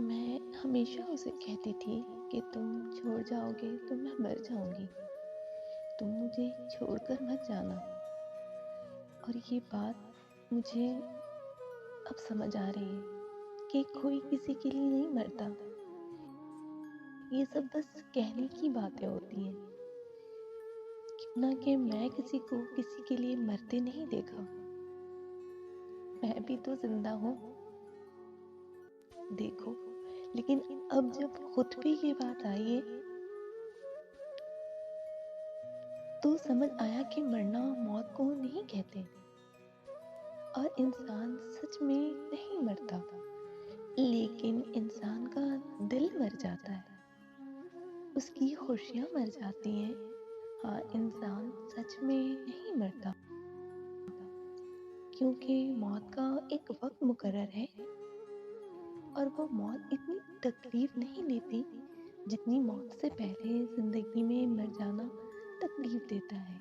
میں ہمیشہ اسے کہتی تھی کہ تم چھوڑ جاؤ گے تو میں مر جاؤں گی، تم مجھے چھوڑ کر مت جانا۔ اور یہ بات مجھے اب سمجھ آ رہی ہے کہ کوئی کسی کے لیے نہیں مرتا، یہ سب بس کہنے کی باتیں ہوتی ہیں۔ کیوں نہ کہ میں کسی کو کسی کے لیے مرتے نہیں دیکھا، میں بھی تو زندہ ہوں، دیکھو۔ لیکن اب جب خود پہ یہ بات آئی ہے تو سمجھ آیا کہ مرنا موت کو نہیں کہتے، اور انسان سچ میں نہیں مرتا، لیکن انسان کا دل مر جاتا ہے، اس کی خوشیاں مر جاتی ہیں۔ ہاں، انسان سچ میں نہیں مرتا، کیونکہ موت کا ایک وقت مقرر ہے، اور وہ موت اتنی تکلیف نہیں دیتی جتنی موت سے پہلے زندگی میں مر جانا تکلیف دیتا ہے۔